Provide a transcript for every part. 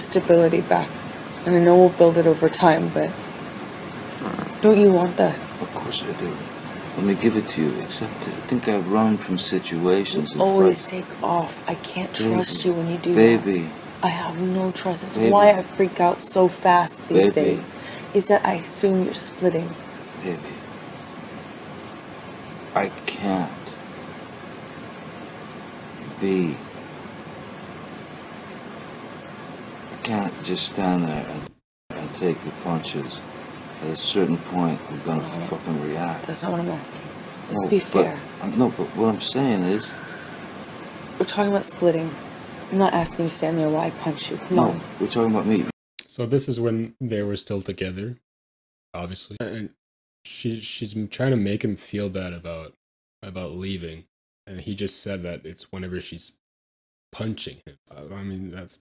stability back. And I know we'll build it over time, but don't you want that? Of course I do. Let me give it to you. Accept it. I think I've run from situations. You always take off. I can't trust you when you do that. Baby. I have no trust. It's why I freak out so fast these days. Is that I assume you're splitting. Baby. I can't be. I can't just stand there and take the punches. At a certain point, I'm gonna fucking react. That's not what I'm asking. Let's be fair. No, but what I'm saying is... We're talking about splitting. I'm not asking you to stand there while I punch you. Come on. We're talking about me. So this is when they were still together, obviously. And she's trying to make him feel bad about leaving. And he just said that it's whenever she's punching him. I mean, that's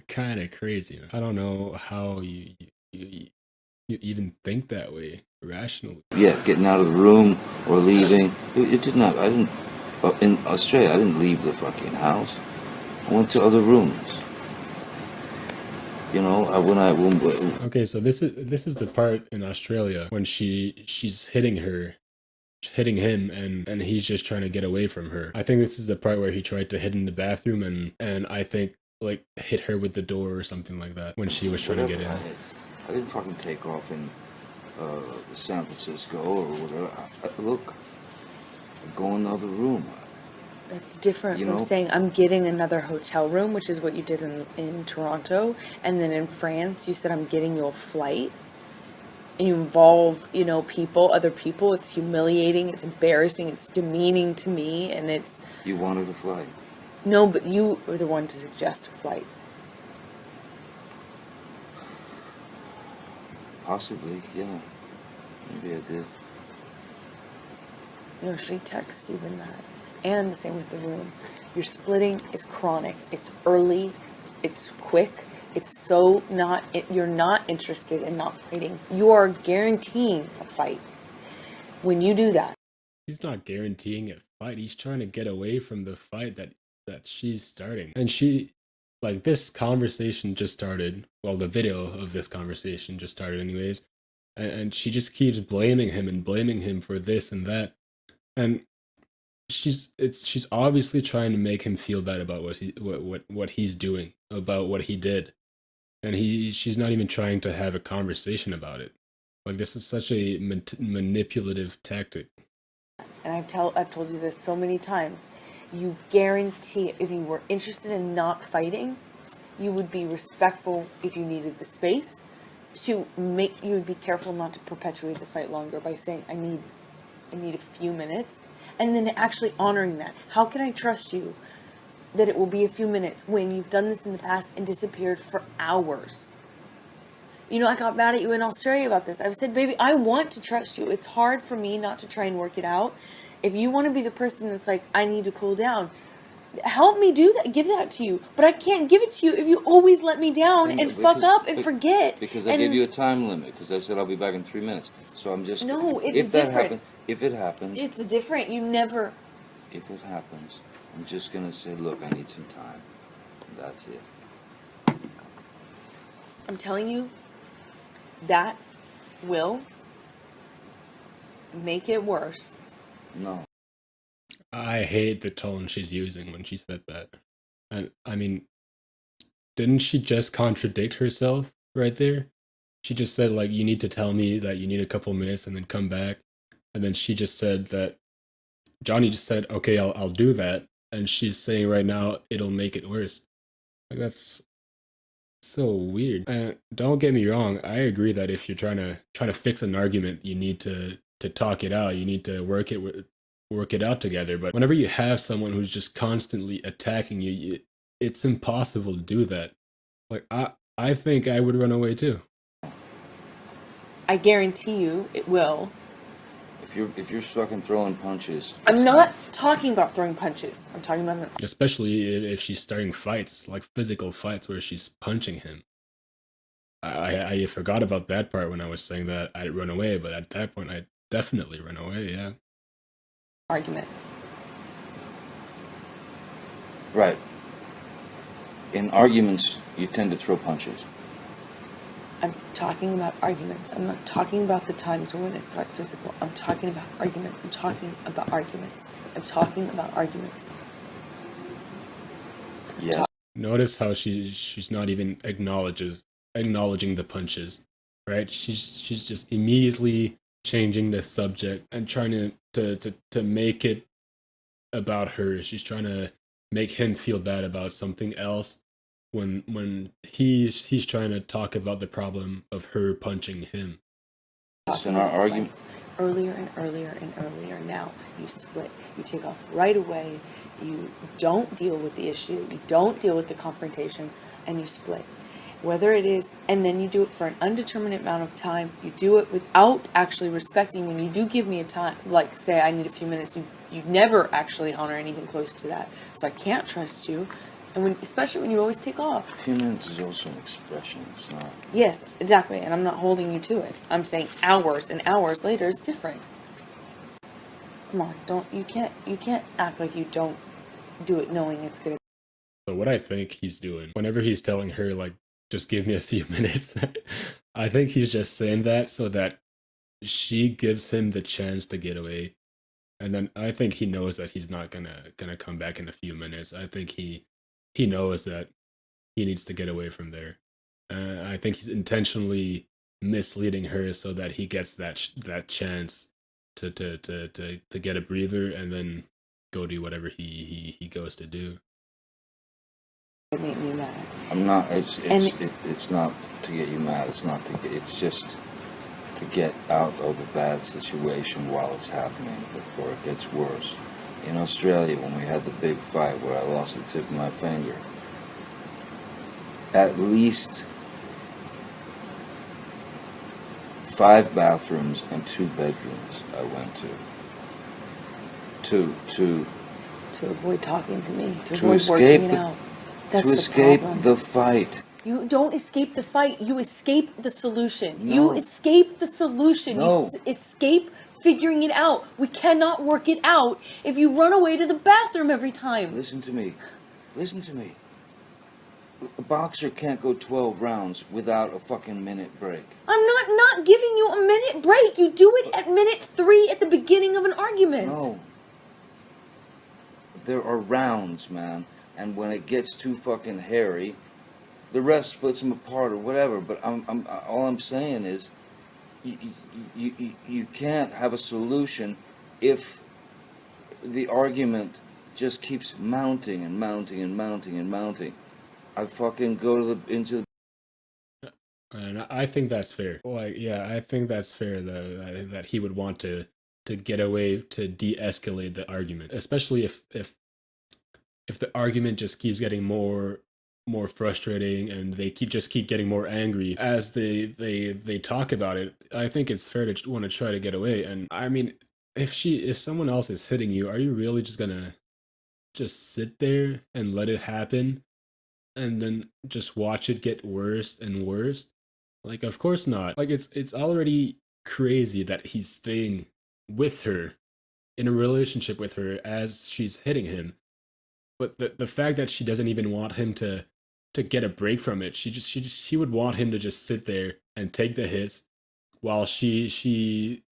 kind of crazy. I don't know how you even think that way rationally. Yeah, getting out of the room or leaving. It didn't happen. I didn't. In Australia, I didn't leave the fucking house. I went to other rooms. You know, Okay, so this is the part in Australia when she's hitting him, and he's just trying to get away from her. I think this is the part where he tried to hit in the bathroom and I think like hit her with the door or something like that when she was trying to get in. I didn't fucking take off in San Francisco or whatever. Look, I go in another room. That's different from saying I'm getting another hotel room, which is what you did in Toronto. And then in France, you said I'm getting you a flight. And you involve, other people. It's humiliating. It's embarrassing. It's demeaning to me. And it's... You wanted a flight. No, but you were the one to suggest a flight. Possibly, yeah. Maybe I did. She texted even that. And the same with the room. Your splitting is chronic. It's early. It's quick. It's so not... You're not interested in not fighting. You are guaranteeing a fight when you do that. He's not guaranteeing a fight. He's trying to get away from the fight that she's starting. And this conversation just started. Well, the video of this conversation just started anyways. And she just keeps blaming him for this and that. And she's obviously trying to make him feel bad about what he's doing, about what he did. And she's not even trying to have a conversation about it. Like, this is such a manipulative tactic. And I've told you this so many times. You guarantee, if you were interested in not fighting, you would be respectful if you needed the space. You would be careful not to perpetuate the fight longer by saying, I need a few minutes. And then actually honoring that. How can I trust you that it will be a few minutes when you've done this in the past and disappeared for hours? I got mad at you in Australia about this. I've said, baby, I want to trust you. It's hard for me not to try and work it out. If you want to be the person that's like, I need to cool down, help me do that. Give that to you. But I can't give it to you if you always let me down and fuck up and forget. Because I gave you a time limit. Because I said I'll be back in 3 minutes. So I'm just... No, it's different. If it happens... It's different. You never... If it happens, I'm just going to say, look, I need some time. And that's it. I'm telling you, that will make it worse. No. I hate the tone she's using when she said that. And I mean, didn't she just contradict herself right there? She just said, like, you need to tell me that you need a couple minutes and then come back. And then she just said that Johnny just said, okay, I'll do that. And she's saying right now, it'll make it worse. Like, that's so weird. And don't get me wrong, I agree that if you're trying to fix an argument, you need to talk it out. You need to work it out together. But whenever you have someone who's just constantly attacking you, it's impossible to do that. Like, I think I would run away too. I guarantee you it will. If you're fucking throwing punches... I'm not talking about throwing punches. I'm talking about... Especially if she's starting fights, like physical fights where she's punching him. I forgot about that part when I was saying that I'd run away, but at that point I'd definitely run away, yeah. Argument. Right. In arguments, you tend to throw punches. I'm talking about arguments. I'm not talking about the times when it's got physical. I'm talking about arguments. I'm talking about arguments. I'm talking about arguments. Yeah. Notice how she's not even acknowledging the punches, right? She's just immediately changing the subject and trying to make it about her. She's trying to make him feel bad about something else when he's trying to talk about the problem of her punching him. In our argument, earlier and earlier and earlier. Now you split. You take off right away. You don't deal with the issue. You don't deal with the confrontation, and you split. Whether it is, and then you do it for an undeterminate amount of time. You do it without actually respecting. When you do give me a time, like say I need a few minutes, you never actually honor anything close to that. So I can't trust you. And especially when you always take off. A few minutes is also an expression. It's not. Yes, exactly. And I'm not holding you to it. I'm saying hours and hours later is different. Come on, you can't act like you don't do it knowing it's gonna. So what I think he's doing, whenever he's telling her like, just give me a few minutes, I think he's just saying that so that she gives him the chance to get away. And then I think he knows that he's not gonna come back in a few minutes. I think he knows that he needs to get away from there. I think he's intentionally misleading her so that he gets that chance to get a breather and then go do whatever he goes to do. It made me mad. I'm not. It's not to get you mad. It's not to get. It's just to get out of a bad situation while it's happening before it gets worse. In Australia, when we had the big fight where I lost the tip of my finger, at least 5 bathrooms and 2 bedrooms I went to avoid talking to me, to to avoid escape working it the- out. That's to the escape problem. the fight. You don't escape the fight. You escape the solution. No. You escape the solution. No. You escape figuring it out. We cannot work it out if you run away to the bathroom every time. Listen to me. Listen to me. A boxer can't go 12 rounds without a fucking minute break. I'm not giving you a minute break. You do it at minute 3 at the beginning of an argument. No. There are rounds, man. And when it gets too fucking hairy, the ref splits them apart or whatever. But all I'm saying is, you can't have a solution if the argument just keeps mounting and mounting and mounting and mounting. I fucking go into. And I think that's fair. Like, yeah, I think that's fair though, that he would want to get away to de-escalate the argument, especially if the argument just keeps getting more frustrating and they keep getting more angry as they talk about it. I think it's fair to want to try to get away. And I mean, if someone else is hitting you, are you really just gonna just sit there and let it happen and then just watch it get worse and worse? Like, of course not. Like, it's already crazy that he's staying with her, in a relationship with her as she's hitting him. But the fact that she doesn't even want him to get a break from it, she would want him to just sit there and take the hits while she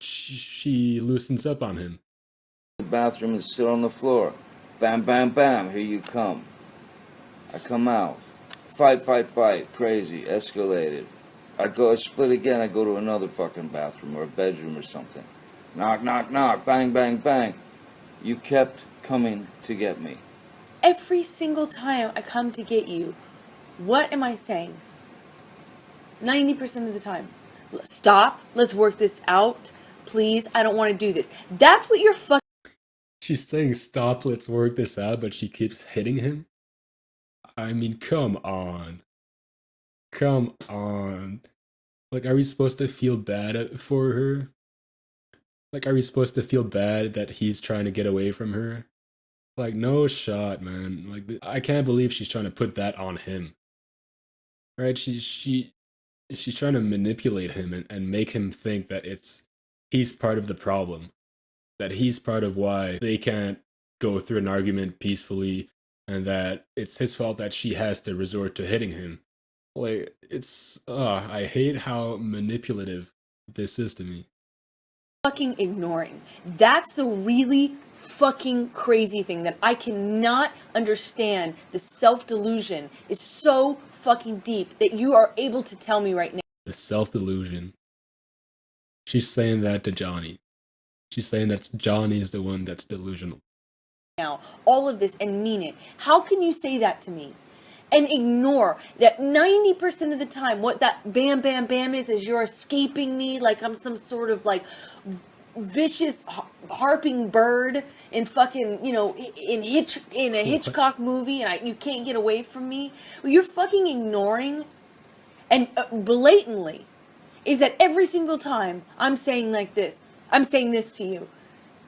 loosens up on him. The bathroom and sit on the floor. Bam, bam, bam. Here you come. I come out. Fight, crazy, escalated. I split again, I go to another fucking bathroom or a bedroom or something. Knock, knock, knock, bang, bang, bang. You kept coming to get me. Every single time I come to get you, what am I saying? 90% of the time. Stop, let's work this out. Please, I don't want to do this. That's what you're fucking. She's saying stop, let's work this out, but she keeps hitting him? I mean, come on. Come on. Like, are we supposed to feel bad for her? Like, are we supposed to feel bad that he's trying to get away from her? Like, no shot, man. Like, I can't believe she's trying to put that on him. Right? She's trying to manipulate him and make him think that he's part of the problem. That he's part of why they can't go through an argument peacefully and that it's his fault that she has to resort to hitting him. Like, I hate how manipulative this is to me. Fucking ignoring. That's the really fucking crazy thing that I cannot understand. The self-delusion is so fucking deep that you are able to tell me right now. The self-delusion. She's saying that to Johnny. She's saying that Johnny is the one that's delusional. Now, all of this and mean it. How can you say that to me? And ignore that 90% of the time what that bam bam bam is you're escaping me like I'm some sort of like vicious harping bird in fucking, you know, in a Hitchcock movie, and you can't get away from me. Well, you're fucking ignoring and blatantly is that every single time I'm saying like this, I'm saying this to you.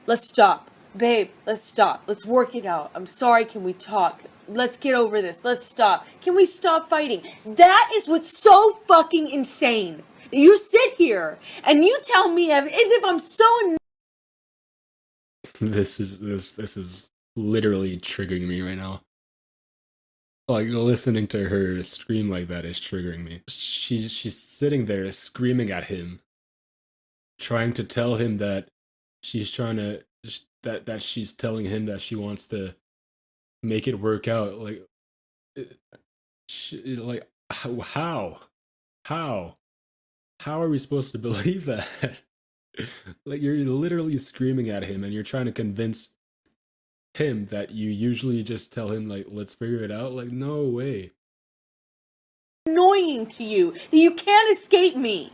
Let's stop. Babe, let's stop. Let's work it out. I'm sorry, can we talk? Let's get over this. Let's stop. Can we stop fighting? That is what's so fucking insane. You sit here and you tell me as if I'm so... This is literally triggering me right now. Like, listening to her scream like that is triggering me. She's sitting there screaming at him, trying to tell him that she's trying to that she's telling him that she wants to make it work out. Like, how are we supposed to believe that? Like, you're literally screaming at him and you're trying to convince him that you usually just tell him, like, let's figure it out. Like, no way. Annoying to you that you can't escape me.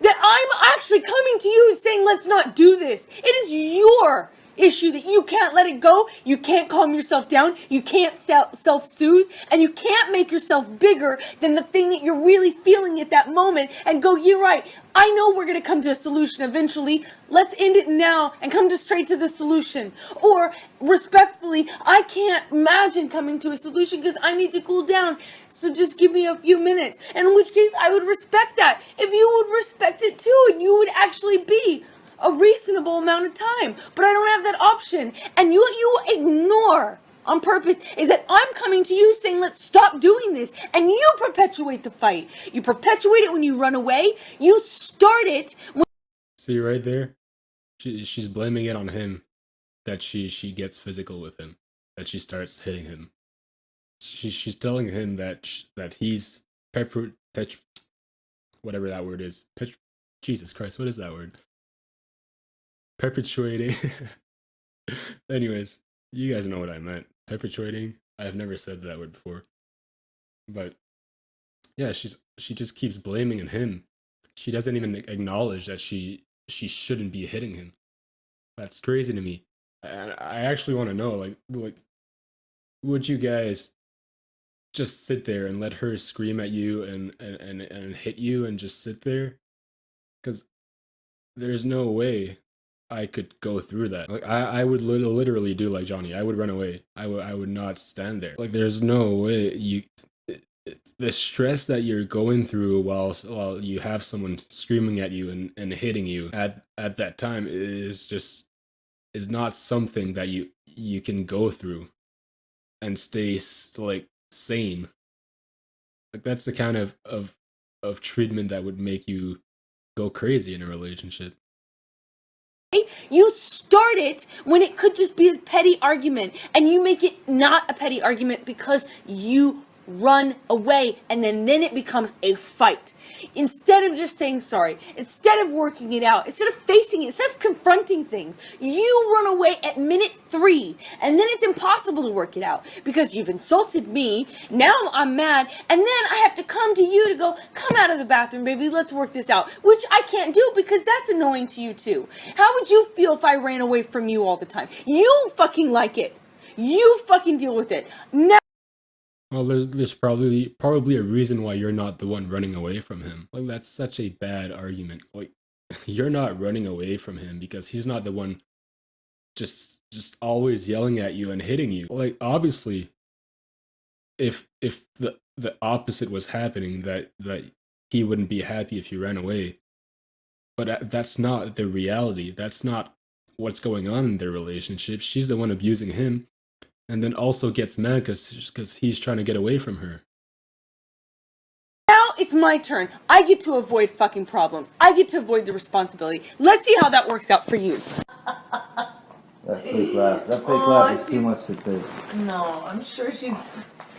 That I'm actually coming to you and saying, let's not do this. It is your issue that you can't let it go. You can't calm yourself down. You can't self-soothe. And you can't make yourself bigger than the thing that you're really feeling at that moment and go, you're right. I know we're going to come to a solution eventually. Let's end it now and come straight to the solution. Or, respectfully, I can't imagine coming to a solution because I need to cool down. So just give me a few minutes. And in which case, I would respect that. If you would respect it too, and you would actually be a reasonable amount of time. But I don't have that option. And you ignore on purpose is that I'm coming to you saying, let's stop doing this. And you perpetuate the fight. You perpetuate it when you run away. You start it when... See right there? She's blaming it on him that she gets physical with him, that she starts hitting him. She's telling him that he's whatever that word is. Jesus Christ, what is that word? Perpetuating. Anyways, you guys know what I meant. Perpetuating. I have never said that word before. But yeah, she just keeps blaming him. She doesn't even acknowledge that she shouldn't be hitting him. That's crazy to me. I actually want to know, like, would you guys just sit there and let her scream at you and hit you and just sit there? Because there's no way I could go through that. Like, I would literally do like Johnny. I would run away. I would not stand there. Like, there's no way the stress that you're going through while you have someone screaming at you and hitting you at that time is not something that you can go through and stay like sane. Like, that's the kind of treatment that would make you go crazy in a relationship. You start it when it could just be a petty argument, and you make it not a petty argument because you run away, and then it becomes a fight. Instead of just saying sorry, instead of working it out, instead of facing it, instead of confronting things, you run away at minute 3, and then it's impossible to work it out because you've insulted me. Now I'm mad, and then I have to come to you to go, come out of the bathroom, baby, let's work this out, which I can't do because that's annoying to you too. How would you feel if I ran away from you all the time? You fucking like it. You fucking deal with it. Now well, there's probably a reason why you're not the one running away from him. Like, that's such a bad argument. Like, you're not running away from him because he's not the one just always yelling at you and hitting you. Like, obviously, if the opposite was happening, that he wouldn't be happy if you ran away. But that's not the reality. That's not what's going on in their relationship. She's the one abusing him. and then also gets mad because he's trying to get away from her. Now it's my turn. I get to avoid fucking problems. I get to avoid the responsibility. Let's see how that works out for you. That fake laugh. That fake laugh is too much to take. No, I'm sure she's.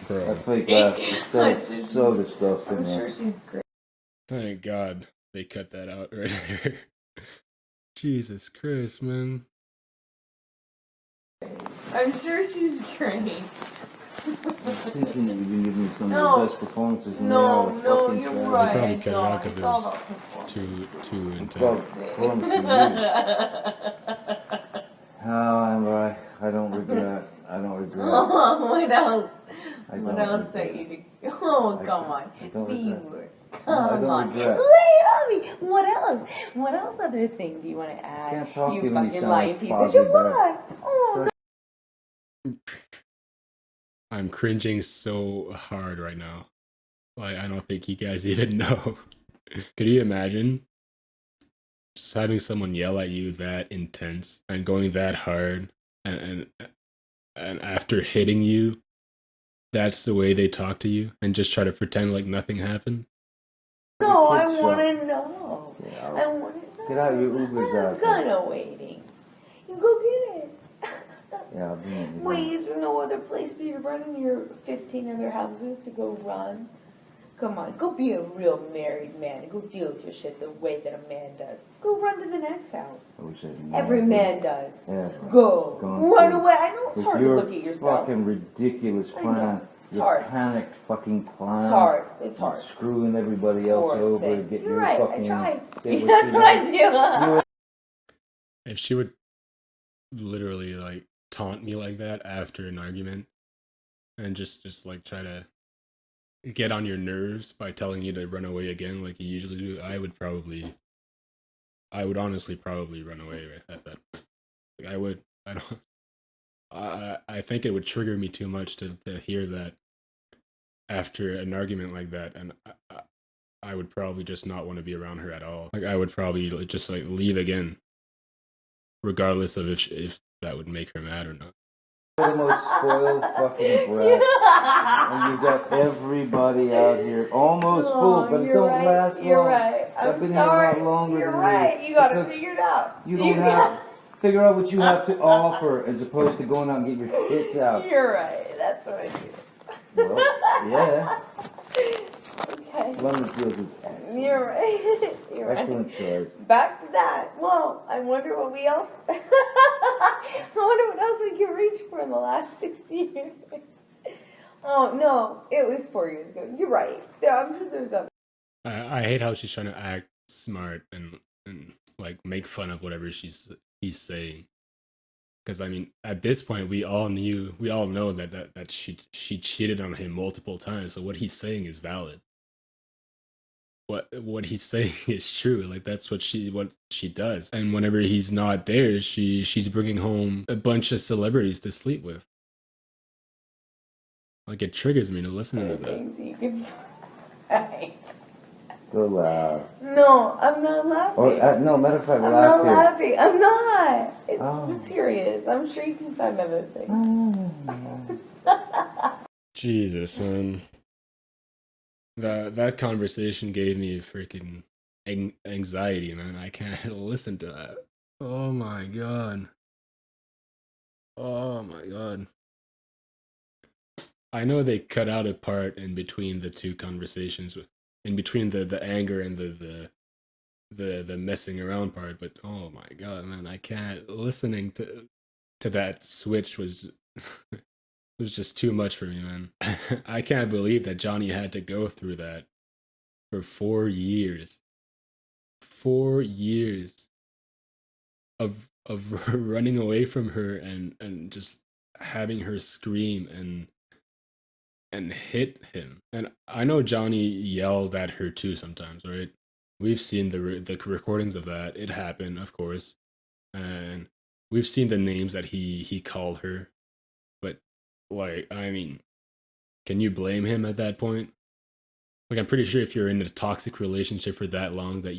Bro, That fake laugh is so disgusting. I'm sure she's great. thank God they cut that out right there. Jesus Christ, man. I'm sure she's great. I'm thinking that you've been giving me some No. of the best performances in No, the no, fucking you're show. right. They probably cut it No, out because it it's all was about performance. too It's intense. about performance for you. Oh, Amber, I don't regret. I don't regret. What else? I What don't else regret. that you did? Oh, I come don't- on. I don't Be regret. words. No, I Come don't on. regret. Lay it on me. What else? What else other thing do you want to add? Can't talk to You you when you fucking sound lying like piece Foggy of shit. Bear. What? Oh, I'm cringing so hard right now. Like, I don't think you guys even know. Could you imagine just having someone yell at you that intense and going that hard, and after hitting you, that's the way they talk to you and just try to pretend like nothing happened? no, I Kids want show. to know. Get I out. want to know. Get out your Ubers out I'm there. kind of waiting. You go get it. Yeah, I'll be in. Wait, is there no other place for you to run in your 15 other houses to go run? Come on, go be a real married man and go deal with your shit the way that a man does. Go run to the next house. I wish I didn't Every know. man does. Yeah. Go. Gone Run through. away. I know it's With hard to your look at yourself. fucking ridiculous I plan. know. It's Your hard. panicked fucking plan. It's hard. It's hard. Screwing everybody else Poor over thing. to get You're your right. fucking. I tried. get That's you what I want. do. If she would literally like taunt me like that after an argument and just like try to get on your nerves by telling you to run away again like you usually do, I would honestly probably run away at that point. Like, I think it would trigger me too much to hear that after an argument like that, and I would probably just not want to be around her at all. Like, I would probably just like leave again, regardless of if that would make her mad or not. You're the most spoiled fucking brat. And you got everybody out here almost full, but it you're don't right. last You're long. right. I've I'm been sorry. here a lot longer You're than right. you. You got it because figured out. You don't have. Figure out what you have to offer as opposed to going out and get your hits out. You're right. That's what I do. Well, yeah. Okay. Lemon Fields is excellent. You're right. You're Excellent right. choice. Back to that. Well, I wonder what we else. I wonder what else we can reach for in the last 6 years. Oh no, it was 4 years ago. You're right. I'm sure there's other. I hate how she's trying to act smart and like make fun of whatever he's saying. Because I mean, at this point, we all know that she cheated on him multiple times. So what he's saying is valid. What he's saying is true. Like that's what she does. And whenever he's not there, she's bringing home a bunch of celebrities to sleep with. Like it triggers me to listen to that. Things you can find. Go laugh. No, I'm not laughing. Or, no, matter of fact, I'm laugh not here. laughing. I'm not. It's Oh. serious. I'm sure you can find other things. Jesus, man. That conversation gave me freaking anxiety, man. I can't listen to that. Oh my god. Oh my god. I know they cut out a part in between the two conversations, in between the anger and the messing around part, but oh my god, man, I can't. Listening to that switch was was just too much for me, man. I can't believe that Johnny had to go through that for 4 years. 4 years of running away from her and just having her scream and hit him. And I know Johnny yelled at her too sometimes, right? We've seen the recordings of that. It happened, of course. And we've seen the names that he called her. But like, I mean, can you blame him at that point? Like, I'm pretty sure if you're in a toxic relationship for that long that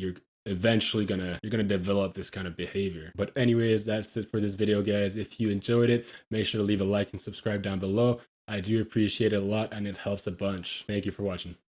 eventually you're gonna develop this kind of behavior. But anyways, that's it for this video, guys. If you enjoyed it, make sure to leave a like and subscribe down below. I do appreciate it a lot, and it helps a bunch. Thank you for watching.